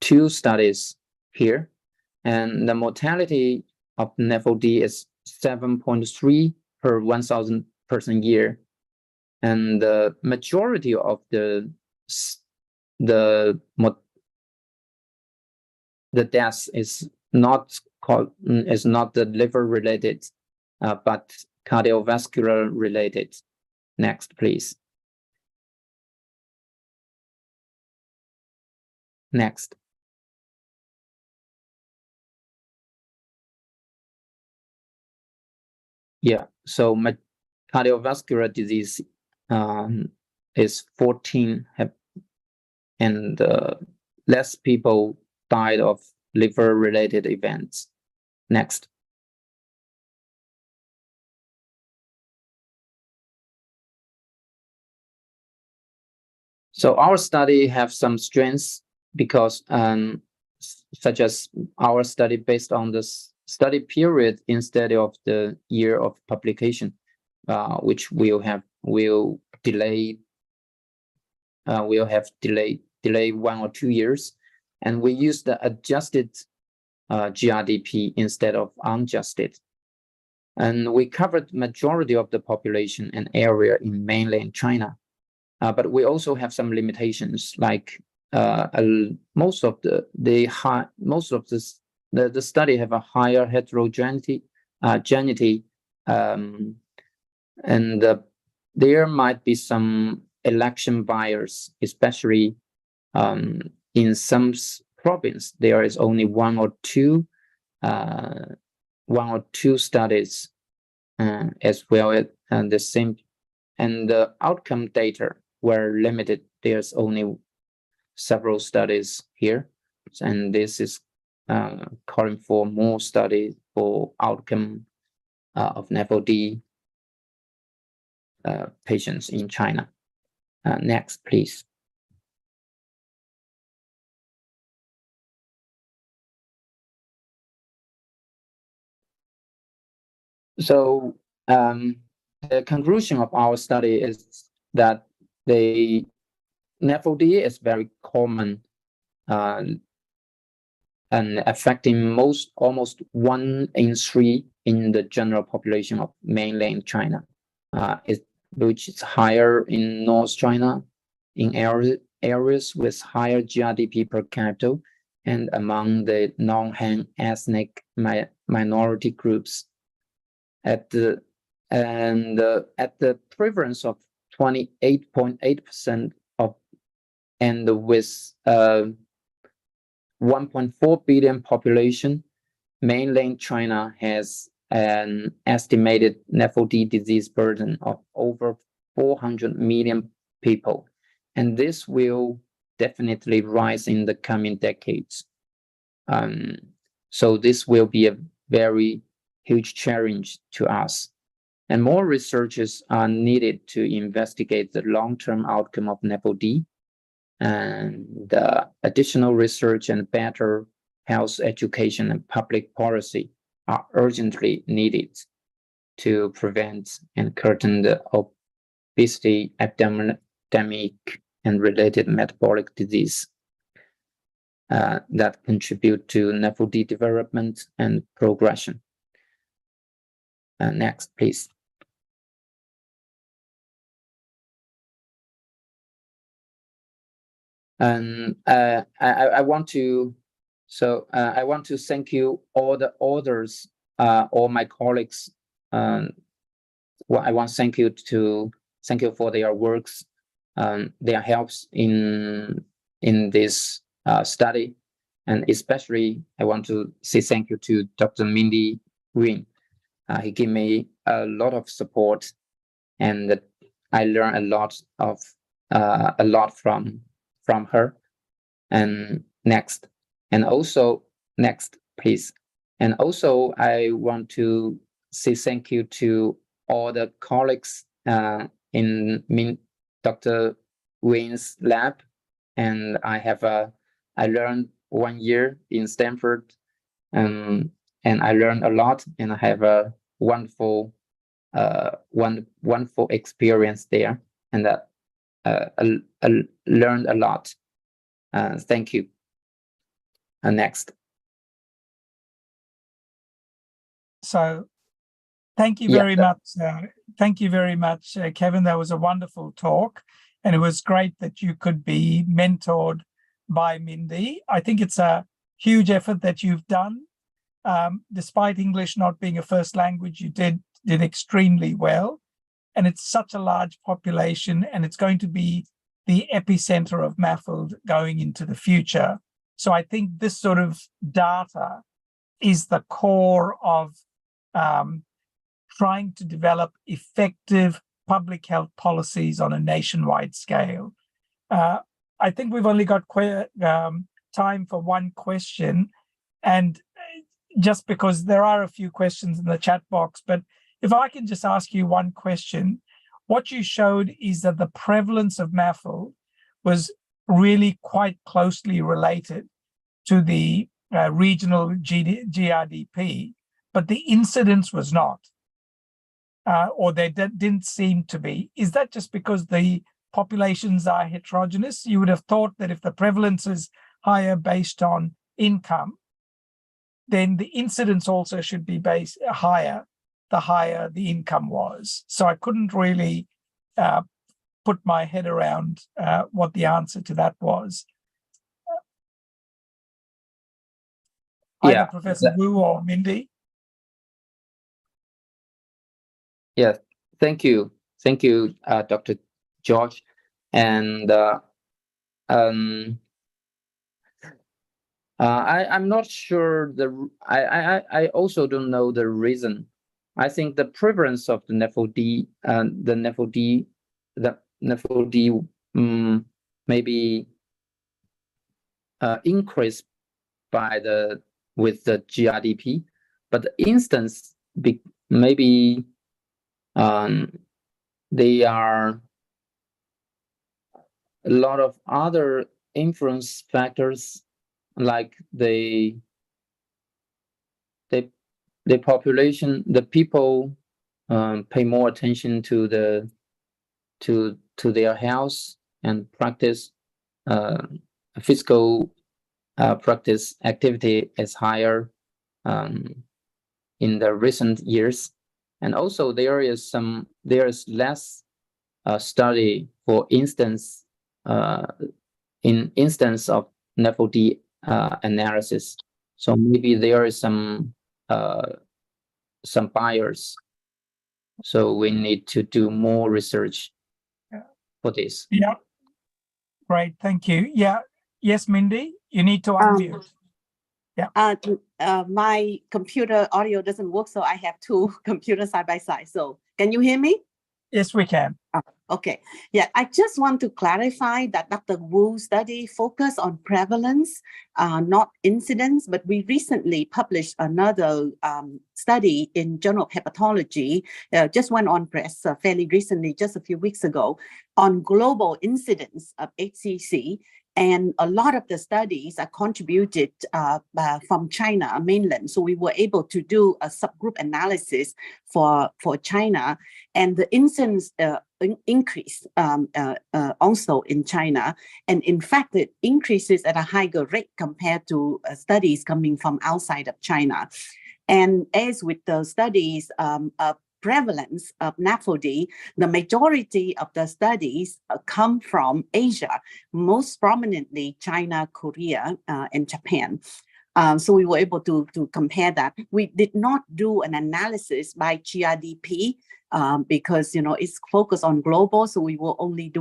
two studies here, and the mortality of NAFLD is 7.3 per 1,000 person year, and the majority of the deaths is not the liver related, but cardiovascular related. Next, please. Next. Yeah, so cardiovascular disease is 14, and less people died of liver-related events. Next. So our study have some strengths because such as our study based on the study period instead of the year of publication, which will have delay 1 or 2 years, and we use the adjusted GRDP instead of unadjusted, and we covered majority of the population and area in mainland China, but we also have some limitations, like most of the study have a higher heterogeneity, and there might be some election bias, especially in some province. There is only one or two studies as well as the same, and the outcome data were limited. There's only several studies here, and this is calling for more studies for outcome of NAFLD patients in China. Next, please. So the conclusion of our study is that the NAFLD is very common and affecting almost 1 in 3 in the general population of mainland China, which is higher in North China, in areas with higher GRDP per capita, and among the non-Han ethnic minority groups. At the prevalence of 28.8% of, and with 1.4 billion population, mainland China has an estimated NAFLD disease burden of over 400 million people, and this will definitely rise in the coming decades. So this will be a very huge challenge to us, and more researchers are needed to investigate the long-term outcome of NAFLD, and additional research and better health education and public policy are urgently needed to prevent and curtail the obesity epidemic and related metabolic disease that contribute to NAFLD development and progression. Next, please. And I want to thank you all the authors, all my colleagues. I want to thank you for their works, their helps in this study, and especially I want to say thank you to Dr. Mindy Wing. He gave me a lot of support, and I learned a lot from her. And next, please. And also, I want to say thank you to all the colleagues in Dr. Wayne's lab. And I learned 1 year in Stanford, and I learned a lot, and I have a wonderful experience there, and I learned a lot. Thank you. next. So thank you very much. Thank you very much, Kevin. That was a wonderful talk. And it was great that you could be mentored by Mindy. I think it's a huge effort that you've done. Despite English not being a first language, you did extremely well. And it's such a large population, and it's going to be the epicenter of MAFLD going into the future. So I think this sort of data is the core of trying to develop effective public health policies on a nationwide scale. I think we've only got time for one question, and just because there are a few questions in the chat box, but if I can just ask you one question, what you showed is that the prevalence of MAFLD was really quite closely related to the regional GRDP, but the incidence was not, or they didn't seem to be. Is that just because the populations are heterogeneous? You would have thought that if the prevalence is higher based on income, then the incidence also should be based higher, the higher the income was. So I couldn't really put my head around what the answer to that was. Either Professor Wu or Mindy. Yes, thank you, Dr. George, and I'm not sure I also don't know the reason. I think the prevalence of the NAFLD maybe increased with the GRDP, but the instance maybe they are a lot of other influence factors, like the population, the people pay more attention to their health and practice physical practice activity is higher in the recent years, and also there is less study, for instance, in instance of NAFLD analysis. So maybe there is some bias. So we need to do more research for this. Yeah. Great. Thank you. Yeah. Yes, Mindy, you need to unmute. My computer audio doesn't work, so I have two computers side by side. So can you hear me? Yes, we can. Okay. Yeah, I just want to clarify that Dr. Wu's study focused on prevalence, not incidence, but we recently published another study in Journal of Hepatology, just went on press fairly recently, just a few weeks ago, on global incidence of HCC. And a lot of the studies are contributed from China mainland. So we were able to do a subgroup analysis for China, and the incidence increased also in China. And in fact, it increases at a higher rate compared to studies coming from outside of China. And as with the studies prevalence of NAFLD, the majority of the studies come from Asia, most prominently China, Korea, and Japan. So we were able to compare that. We did not do an analysis by GRDP because it's focused on global, so we were only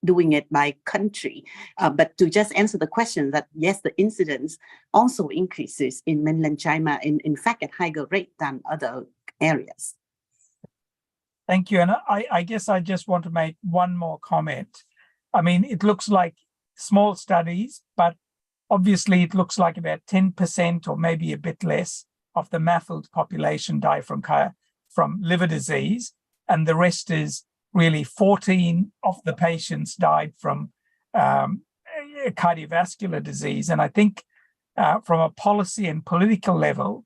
doing it by country. But to just answer the question that yes, the incidence also increases in mainland China, in fact at higher rate than other areas. Thank you. And I guess I just want to make one more comment. I mean, it looks like small studies, but obviously it looks like about 10% or maybe a bit less of the MAFLD population die from liver disease. And the rest is really 14 of the patients died from cardiovascular disease. And I think from a policy and political level,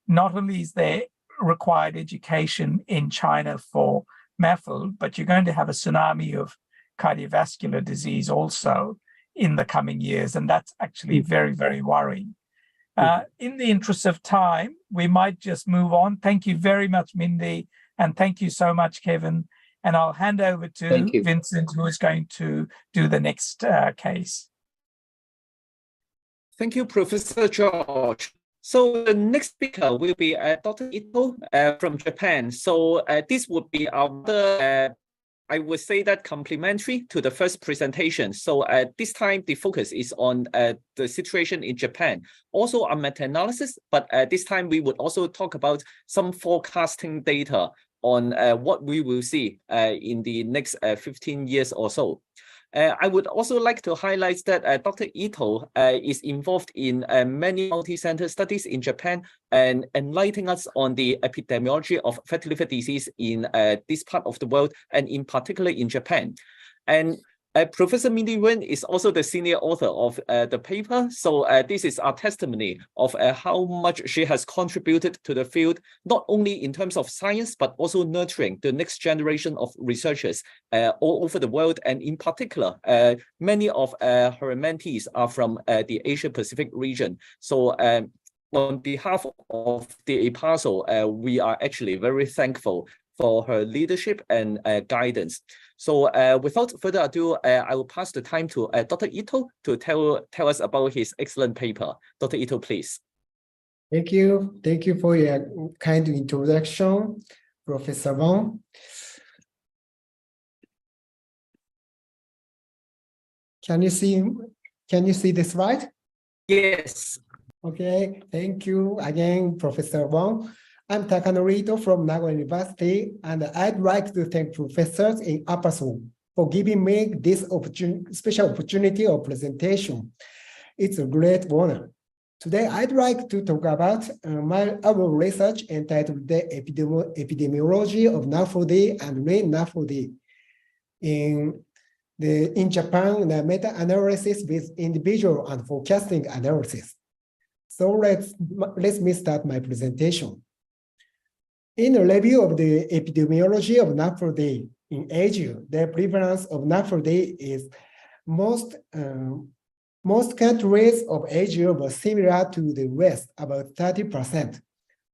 not only is there required education in China for MAFLD, but you're going to have a tsunami of cardiovascular disease also in the coming years. And that's actually very, very worrying. In the interest of time, we might just move on. Thank you very much, Mindy, and thank you so much, Kevin. And I'll hand over to Vincent, who is going to do the next case. Thank you, Professor George. So the next speaker will be Dr. Ito from Japan. So this would be our, I would say that complementary to the first presentation. So this time the focus is on the situation in Japan, also a meta-analysis, but this time we would also talk about some forecasting data on what we will see in the next 15 years or so. I would also like to highlight that Dr. Ito is involved in many multi-center studies in Japan and enlightening us on the epidemiology of fatty liver disease in this part of the world, and in particular in Japan. And Professor Mindy Wen is also the senior author of the paper. So this is a testimony of how much she has contributed to the field, not only in terms of science, but also nurturing the next generation of researchers all over the world. And in particular, many of her mentees are from the Asia-Pacific region. So on behalf of the APASL, we are actually very thankful for her leadership and guidance. So without further ado, I will pass the time to Dr. Ito to tell us about his excellent paper. Dr. Ito, please. Thank you. Thank you for your kind introduction, Professor Wong. Can you see the slide? Yes. Okay, thank you again, Professor Wong. I'm Takanori Ito from Nagoya University, and I'd like to thank professors in APASL for giving me this special opportunity of presentation. It's a great honor. Today, I'd like to talk about our research entitled The Epidemiology of NAFLD and Re-NAFLD. In Japan, the meta-analysis with individual and forecasting analysis. So let me start my presentation. In a review of the epidemiology of NAFLD in Asia, the prevalence of NAFLD is most countries of Asia were similar to the West, about 30%.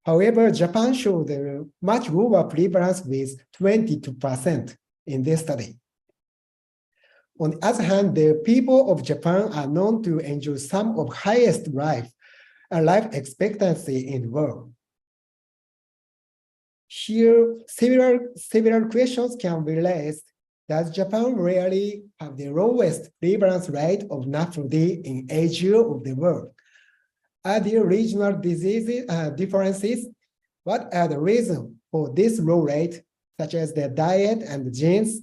However, Japan showed a much lower prevalence with 22% in this study. On the other hand, the people of Japan are known to enjoy some of highest life expectancy in the world. Here, several questions can be raised. Does Japan really have the lowest prevalence rate of NAFLD in Asia of the world? Are there regional disease differences? What are the reasons for this low rate, such as the diet and genes?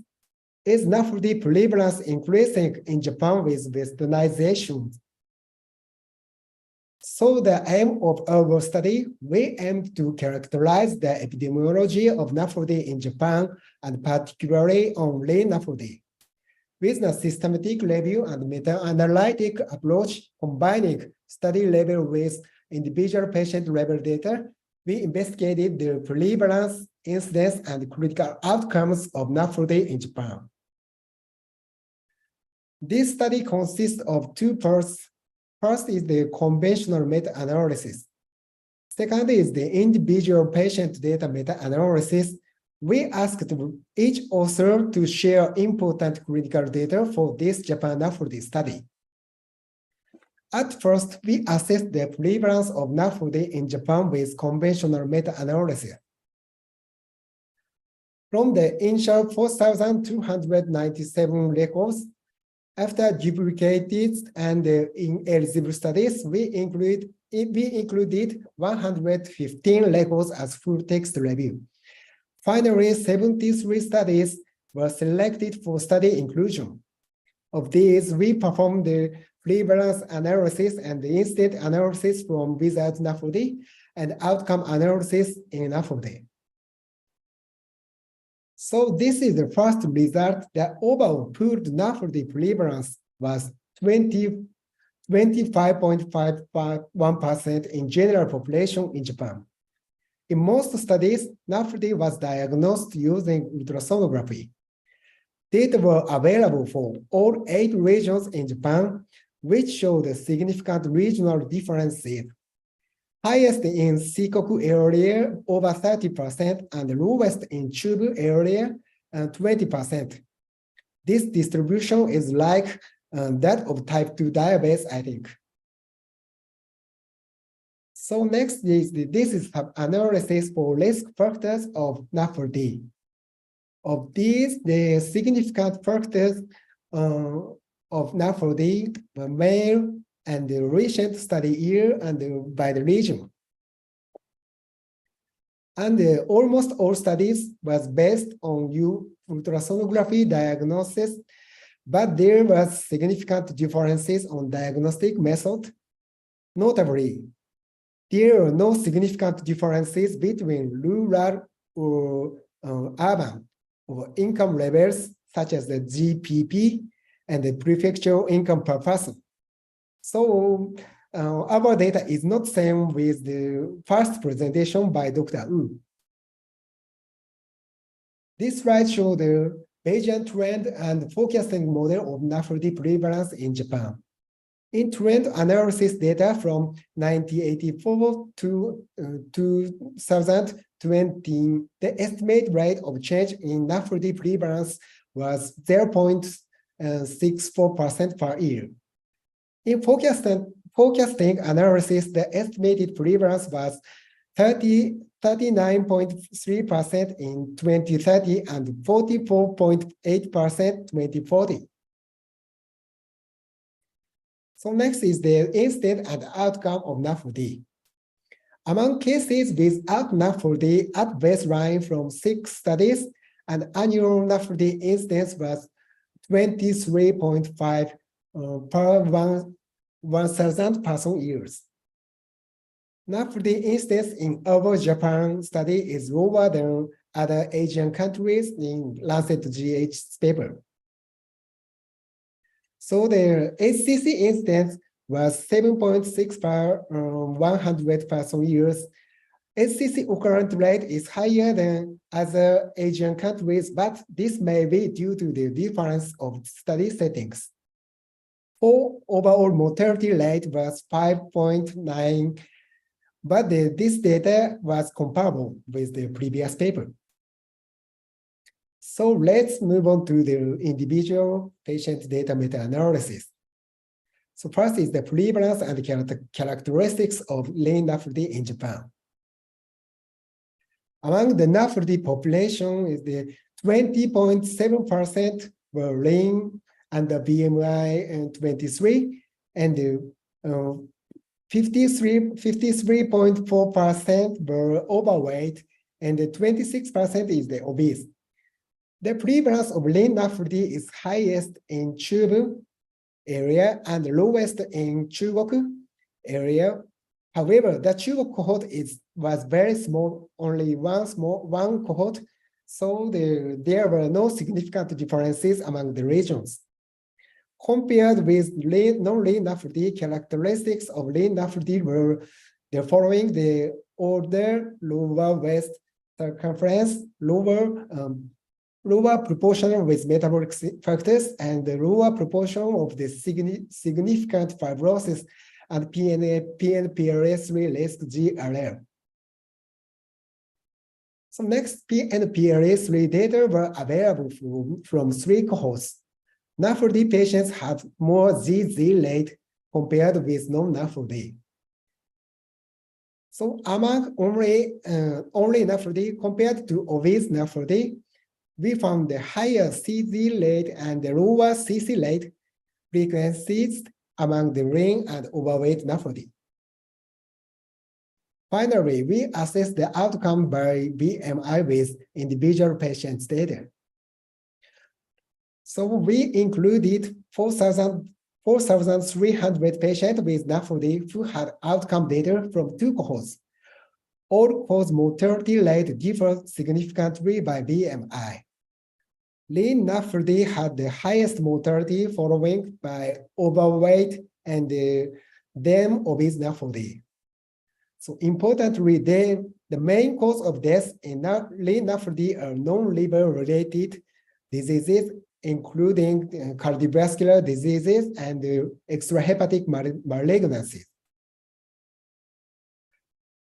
Is NAFLD prevalence increasing in Japan with westernization? So the aim of our study, we aim to characterize the epidemiology of NAFLD in Japan, and particularly on Re-NAFLD. With a systematic review and meta-analytic approach combining study level with individual patient level data, we investigated the prevalence, incidence, and critical outcomes of NAFLD in Japan. This study consists of two parts. First is the conventional meta-analysis. Second is the individual patient data meta-analysis. We asked each author to share important critical data for this Japan NAFLD study. At first, we assessed the prevalence of NAFLD in Japan with conventional meta-analysis. From the initial 4,297 records, after duplicated and ineligible studies, we included 115 records as full text review. Finally, 73 studies were selected for study inclusion. Of these, we performed the prevalence analysis and the incidence analysis from without NAFLD and outcome analysis in NAFLD. So this is the first result. The overall pooled NAFLD prevalence was 25.51% in general population in Japan. In most studies, NAFLD was diagnosed using ultrasonography. Data were available for all 8 regions in Japan, which showed significant regional differences highest in Shikoku area, over 30%, and lowest in Chubu area, 20%. This distribution is like that of type 2 diabetes, I think. So next is this is analysis for risk factors of NAFLD. Of these, the significant factors of NAFLD were male and the recent study year and by the region. And almost all studies was based on ultrasonography diagnosis, but there was significant differences on diagnostic method. Notably, there are no significant differences between rural or urban or income levels, such as the GPP and the prefectural income per person. So our data is not same with the first presentation by Dr. Wu. This slide shows the Bayesian trend and forecasting model of NAFLD prevalence in Japan. In trend analysis data from 1984 to 2020, the estimated rate of change in NAFLD prevalence was 0.64% per year. In forecasting analysis, the estimated prevalence was 39.3% in 2030 and 44.8% 2040. So next is the incidence and outcome of NAFLD. Among cases without NAFLD at baseline from 6 studies, and annual NAFLD incidence was 23.5 per 1,000 person years. NAFLD incidence in our Japan study is lower than other Asian countries in Lancet GH paper. So the HCC incidence was 7.6 per 100 person years. HCC occurrence rate is higher than other Asian countries, but this may be due to the difference of study settings. For overall mortality rate was 5.9, but this data was comparable with the previous paper. So let's move on to the individual patient data meta-analysis. So first is the prevalence and characteristics of lean NAFLD in Japan. Among the NAFLD population, is the 20.7% were lean and the BMI and 23, and 53.4% were overweight, and 26% is the obese. The prevalence of lean NAFLD is highest in Chubu area and lowest in Chugoku area. However, the Chugoku cohort was very small, only one cohort, so there were no significant differences among the regions. Compared with non-lean NAFLD, characteristics of lean NAFLD were the following: the older, lower waist circumference, lower proportion with metabolic factors, and the lower proportion of the significant fibrosis and PNPLA3 risk GRL. So next, PNPLA3 data were available from 3 cohorts. NAFLD patients had more ZZ rate compared with non-NAFLD. So among only NAFLD compared to obese NAFLD, we found the higher CZ rate and the lower CC rate frequencies among the lean and overweight NAFLD. Finally, we assessed the outcome by BMI with individual patients' data. So we included 4,300 patients with NAFLD who had outcome data from 2 cohorts. All cause mortality rate differed significantly by BMI. Lean NAFLD had the highest mortality, following by overweight and then obese NAFLD. So importantly, the main cause of death in lean NAFLD are non-liver related diseases, including cardiovascular diseases and extrahepatic malignancies.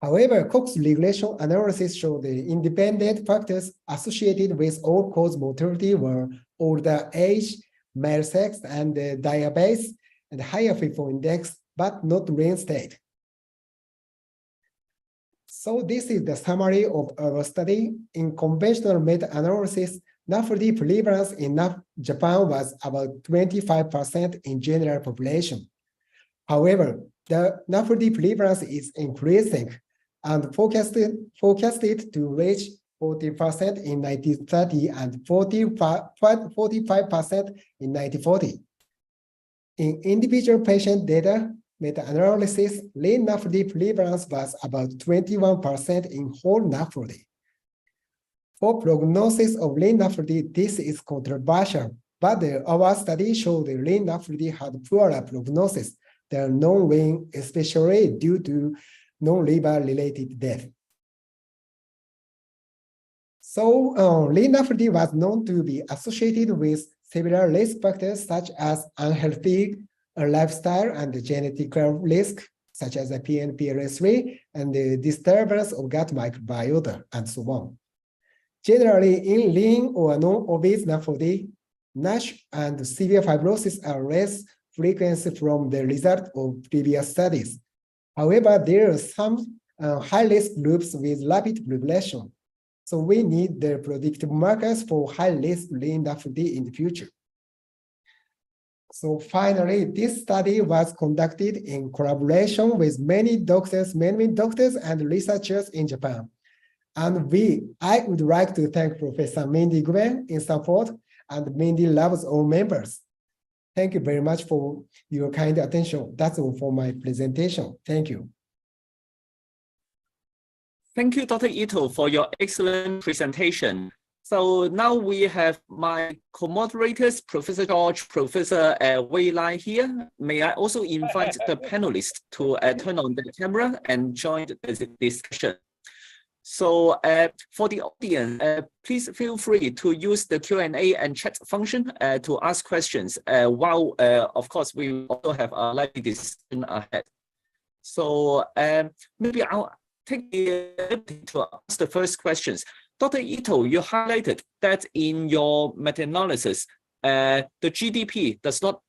However, Cox regression analysis showed the independent factors associated with all-cause mortality were older age, male sex, and diabetes, and higher FIFO index, but not brain state. So this is the summary of our study. In conventional meta-analysis, NAFLD prevalence in Japan was about 25% in general population. However, the NAFLD prevalence is increasing and forecasted to reach 40% in 1930 and 45% in 1940. In individual patient data meta-analysis, lean NAFLD prevalence was about 21% in whole NAFLD. For prognosis of lean NAFLD, this is controversial, but our study showed the lean NAFLD had poorer prognosis than non-lean, especially due to non-liver-related death. So lean NAFLD was known to be associated with several risk factors such as unhealthy lifestyle and genetic risk, such as the PNPLS3 and the disturbance of gut microbiota, and so on. Generally, in lean or non-obese NAFLD, NASH and severe fibrosis are less frequent from the result of previous studies. However, there are some high-risk groups with rapid progression. So we need the predictive markers for high-risk lean NAFLD in the future. So finally, this study was conducted in collaboration with many doctors and researchers in Japan. And I would like to thank Professor Mindy Gwen in support, and Mindy loves all members. Thank you very much for your kind attention. That's all for my presentation. Thank you. Thank you, Dr. Ito, for your excellent presentation. So now we have my co-moderators, Professor George, Professor Wei Lai here. May I also invite the panelists to turn on the camera and join the discussion. So for the audience, please feel free to use the Q&A and chat function to ask questions, while, of course, we also have a lively discussion ahead. So maybe I'll take the liberty to ask the first questions. Dr. Ito, you highlighted that in your meta-analysis, the GDP does not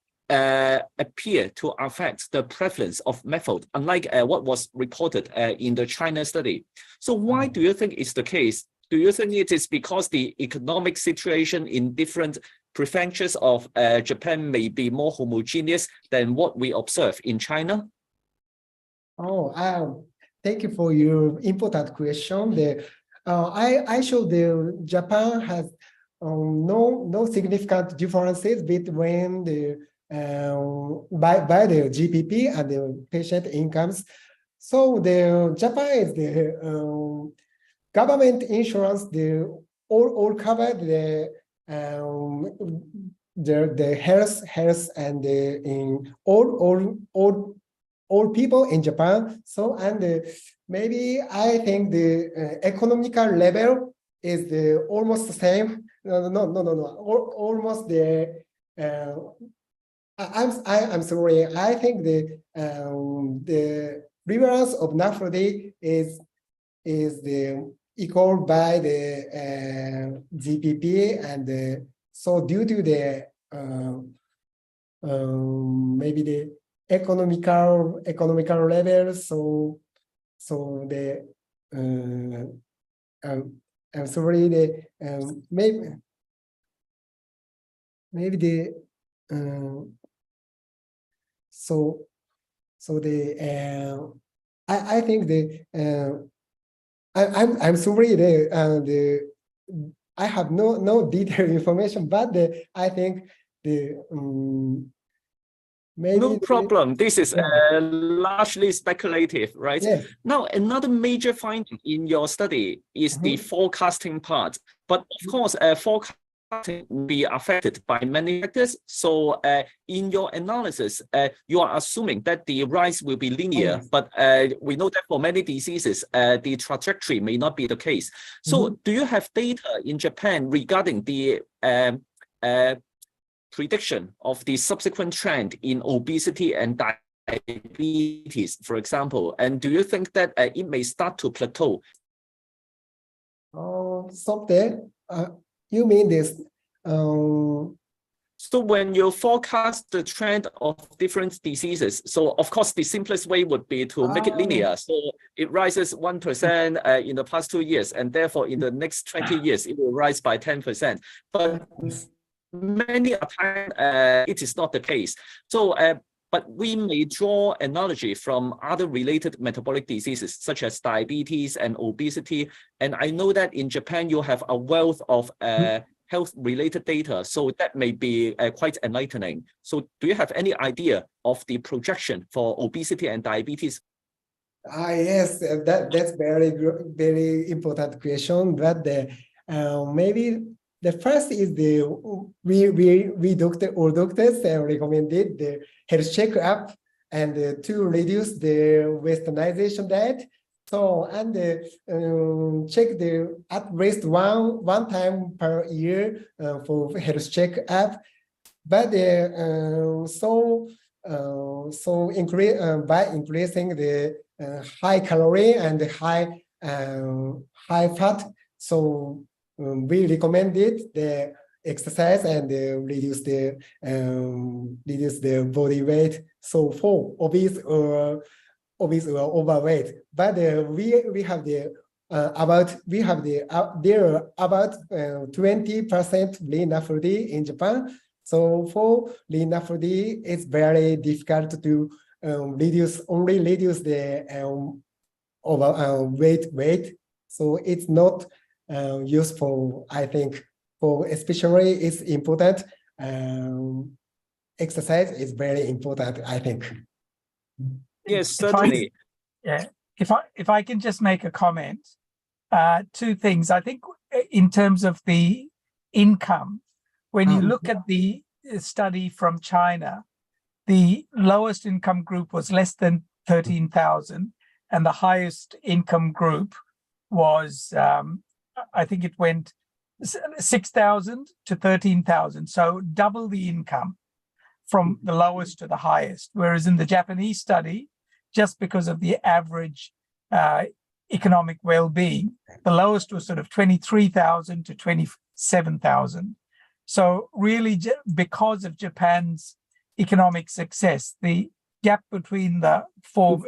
appear to affect the prevalence of method, unlike what was reported in the China study. So why do you think it's the case? Do you think it is because the economic situation in different prefectures of Japan may be more homogeneous than what we observe in China? Thank you for your important question. I showed the Japan has no significant differences between the by the GPP and the patient incomes. So the Japan is the government insurance, all covered the health and in all people in Japan. So maybe I think the economical level is almost the same. Almost the. I'm sorry. I think the prevalence of NAFLD is equal by the GPP, and so due to the maybe the economical level, so the I'm sorry, the maybe the I think I'm sorry, I have no detailed information, but I think maybe no problem. This is largely speculative, right? Yes. Now, another major finding in your study is the forecasting part. But of course, forecasting will be affected by many factors. So in your analysis, you are assuming that the rise will be linear, but we know that for many diseases, the trajectory may not be the case. So do you have data in Japan regarding the prediction of the subsequent trend in obesity and diabetes, for example? And do you think that it may start to plateau? Stop there. You mean this? So when you forecast the trend of different diseases, so of course the simplest way would be to make it linear. So it rises 1% in the past 2 years, and therefore in the next 20 years it will rise by 10%. But many a time it is not the case. So but we may draw analogy from other related metabolic diseases such as diabetes and obesity. And I know that in Japan you have a wealth of health-related data, so that may be quite enlightening. So do you have any idea of the projection for obesity and diabetes? Yes, that's very important question. But maybe the first is we doctors recommended the health checkup and to reduce the westernization diet. So, and check at least one time per year for health checkup. But by increasing the high calorie and high fat, so we recommended the exercise and reduce the body weight. So for obese or overweight, but we have the about 20% lean NAFLD in Japan. So for lean NAFLD, it's very difficult to reduce the weight. So it's not useful. I think for especially it's important. Exercise is very important, I think. Yes, certainly. If I can just make a comment, two things. I think in terms of the income, when you look at the study from China, the lowest income group was less than 13,000, and the highest income group was, I think it went 6,000 to 13,000. So double the income from the lowest to the highest. Whereas in the Japanese study, just because of the average economic well-being, the lowest was sort of 23,000 to 27,000. So really, because of Japan's economic success, the gap between the four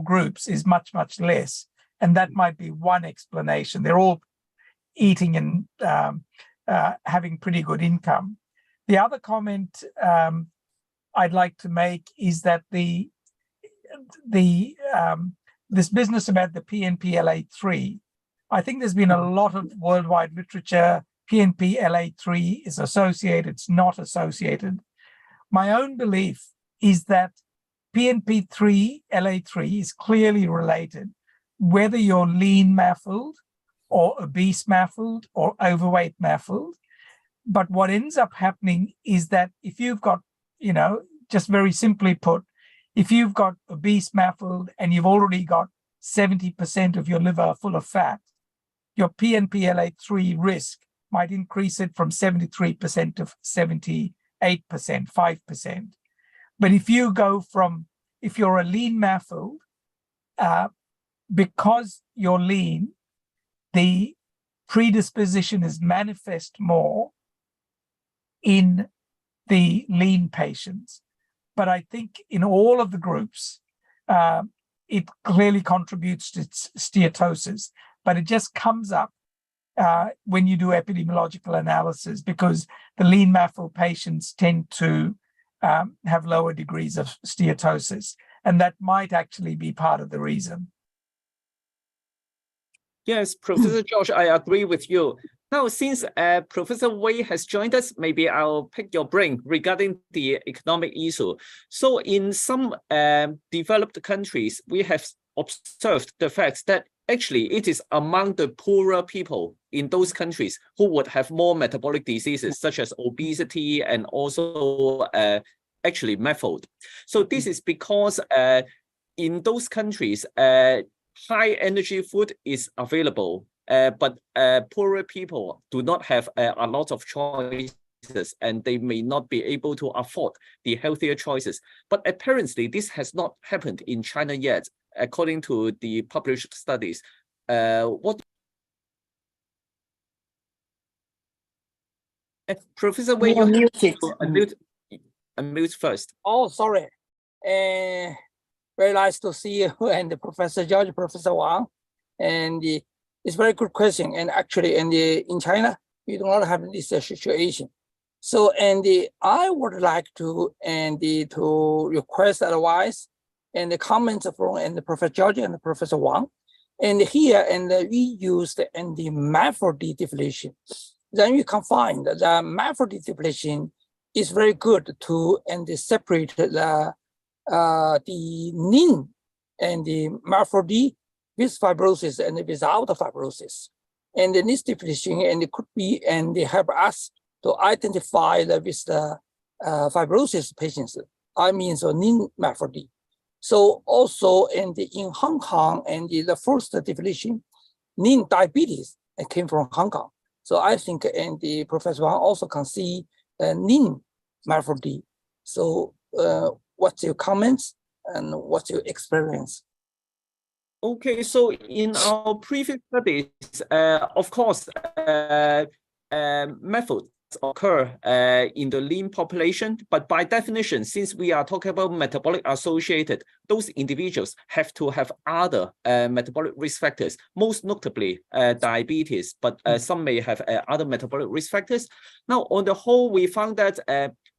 groups is much, much less. And that might be one explanation. They're all eating and having pretty good income. The other comment I'd like to make is that this business about the PNPLA3, I think there's been a lot of worldwide literature. PNPLA3 is associated, it's not associated. My own belief is that PNP3LA3 is clearly related, whether you're lean MAFLD or obese MAFLD or overweight MAFLD. But what ends up happening is that if you've got, just very simply put, if you've got obese MAFLD and you've already got 70% of your liver full of fat, your PNPLA3 risk might increase it from 73% to 78%, 5%. But if you're a lean MAFLD, because you're lean, the predisposition is manifest more in the lean patients. But I think in all of the groups, it clearly contributes to steatosis, but it just comes up when you do epidemiological analysis, because the lean MAFLD patients tend to have lower degrees of steatosis, and that might actually be part of the reason. Yes, Professor George, I agree with you. Now, since Professor Wei has joined us, maybe I'll pick your brain regarding the economic issue. So in some developed countries, we have observed the fact that actually it is among the poorer people in those countries who would have more metabolic diseases, such as obesity and also actually MAFLD. So this is because in those countries, high energy food is available, but poorer people do not have a lot of choice and they may not be able to afford the healthier choices. But apparently, this has not happened in China yet, according to the published studies. Professor Wei, you have to unmute first. Oh, sorry. Very nice to see you and Professor George, Professor Wang. And it's very good question. And actually, in China, we do not have this situation. So, I would like to to request advice and the comments from Professor George and Professor Wang. And here, we used the MAFOD definition. Then you can find that the MAFOD definition is very good to separate the NIN and the MAFOD with fibrosis and without fibrosis. And this definition could be help us to identify with the fibrosis patients. I mean, so NIN MAFOD. So also in Hong Kong the first definition, NIN diabetes came from Hong Kong. So I think the Professor Wang also can see NIN MAFOD. So what's your comments and what's your experience? Okay, so in our previous studies, of course, methods occur in the lean population, but by definition, since we are talking about metabolic associated, those individuals have to have other metabolic risk factors, most notably diabetes, but some may have other metabolic risk factors. Now, on the whole, we found that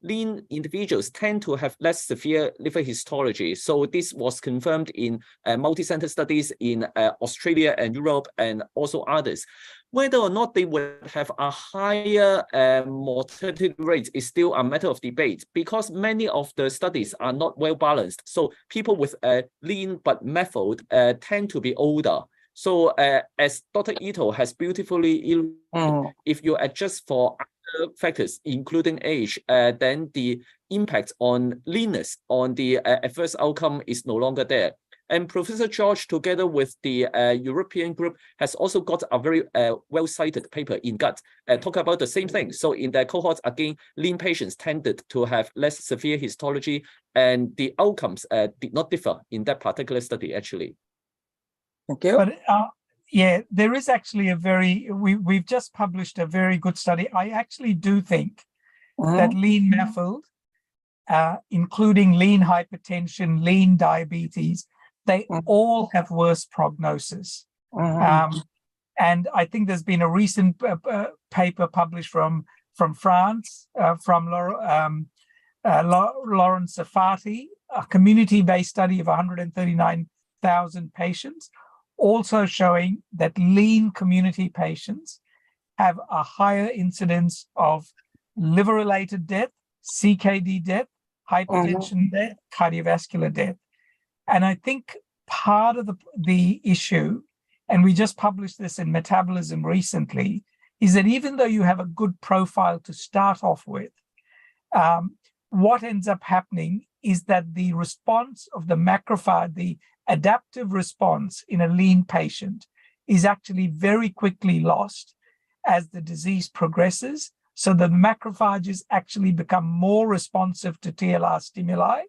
lean individuals tend to have less severe liver histology. So this was confirmed in multi-center studies in Australia and Europe and also others. Whether or not they would have a higher mortality rate is still a matter of debate because many of the studies are not well balanced. So people with lean but MAFOD tend to be older. So as Dr. Ito has beautifully illustrated, if you adjust for other factors, including age, then the impact on leanness on the adverse outcome is no longer there. And Professor George, together with the European group, has also got a very well-cited paper in Gut talk about the same thing. So in the cohorts, again, lean patients tended to have less severe histology, and the outcomes did not differ in that particular study, actually. Thank you. But yeah, there is actually we've just published a very good study. I actually do think that lean MAFOD, including lean hypertension, lean diabetes, they all have worse prognosis. And I think there's been a recent paper published from France, from Lawrence Safati, a community-based study of 139,000 patients, also showing that lean community patients have a higher incidence of liver-related death, CKD death, hypertension death, cardiovascular death. And I think part of the issue, and we just published this in Metabolism recently, is that even though you have a good profile to start off with, what ends up happening is that the response of the macrophage, the adaptive response in a lean patient, is actually very quickly lost as the disease progresses. So the macrophages actually become more responsive to TLR stimuli.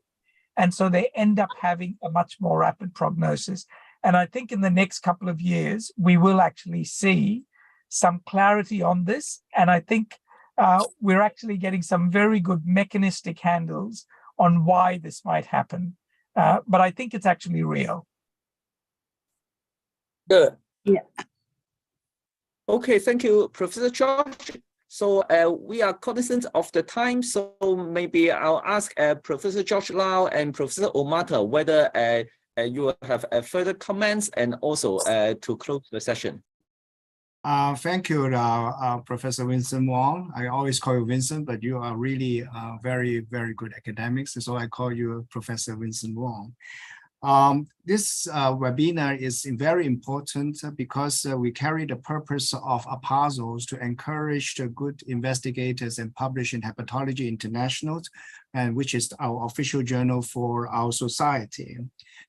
And so they end up having a much more rapid prognosis. And I think in the next couple of years, we will actually see some clarity on this. And I think we're actually getting some very good mechanistic handles on why this might happen. But I think it's actually real. Good. Yeah. Okay, thank you, Professor George. So we are cognizant of the time, so maybe I'll ask Professor George Lau and Professor Omata whether you will have further comments and also to close the session. Thank you, Professor Vincent Wong. I always call you Vincent, but you are really very, very good academics, so I call you Professor Vincent Wong. This webinar is very important because we carry the purpose of APASL to encourage the good investigators and publish in Hepatology International, and which is our official journal for our society.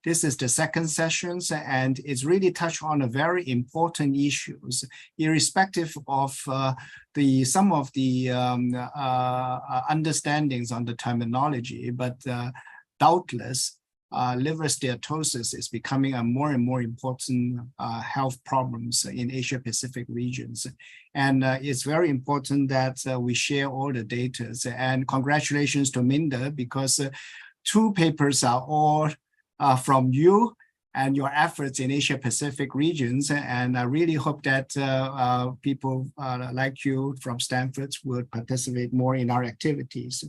This is the second session, and it's really touched on a very important issues, irrespective of some of the understandings on the terminology, but doubtless, liver steatosis is becoming a more and more important health problems in Asia Pacific regions. And it's very important that we share all the data. And congratulations to Minda, because 2 papers are all from you and your efforts in Asia Pacific regions. And I really hope that people like you from Stanford would participate more in our activities.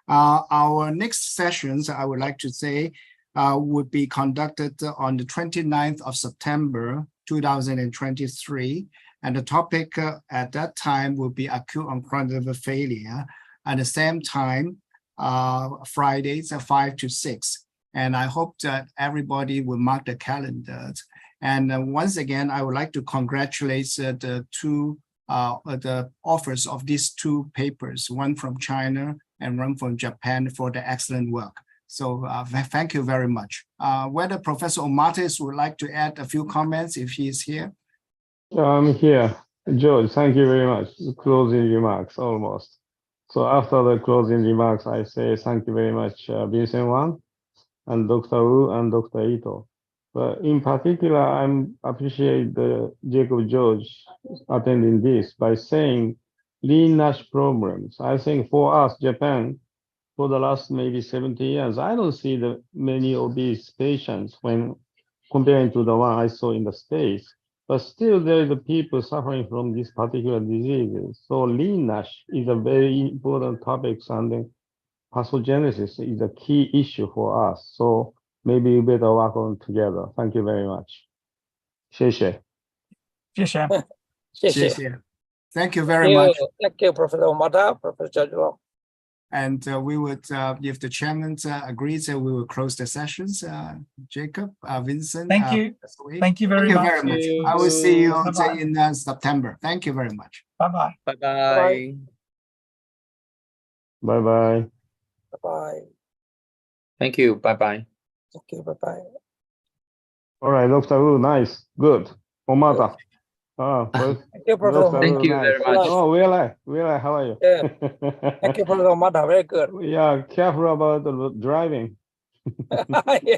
Our next sessions, I would like to say, would be conducted on the 29th of September, 2023. And the topic at that time will be acute chronic liver failure. At the same time, Fridays 5 to 6. And I hope that everybody will mark the calendars. And once again, I would like to congratulate the authors of these 2 papers, one from China and one from Japan, for the excellent work. So thank you very much. Whether Professor Omatis would like to add a few comments if he is here. I'm here. George, thank you very much. Closing remarks almost. So after the closing remarks, I say thank you very much, Vincent Wang and Dr. Wu and Dr. Ito. But in particular, I appreciate Jacob George attending this by saying lean NASH problems. I think for us, Japan, for the last maybe 70 years, I don't see many obese patients when comparing to the one I saw in the States. But still, there is the people suffering from these particular diseases. So lean NASH is a very important topic, and pathogenesis is a key issue for us. So maybe we better work on together. Thank you very much. 谢谢. 谢谢。谢谢。 Thank you very much. Thank you, Professor Omada, Professor Zhang. And we would, if the chairman agrees, we will close the sessions. Jacob, Vincent. Thank you. Thank you very much. Thank you very much. I will see you Bye-bye. in September. Thank you very much. Bye-bye. Bye-bye. Bye-bye. Bye-bye. Thank you. Bye-bye. Thank you. Bye-bye. All right, Dr. Wu, nice. Good. Omata. First, Thank you, Professor Dr. Thank Wu, you very nice. much. Oh, really? How are you? Yeah. Thank you, Professor Omada. Very good. Yeah, careful about the driving. Yeah.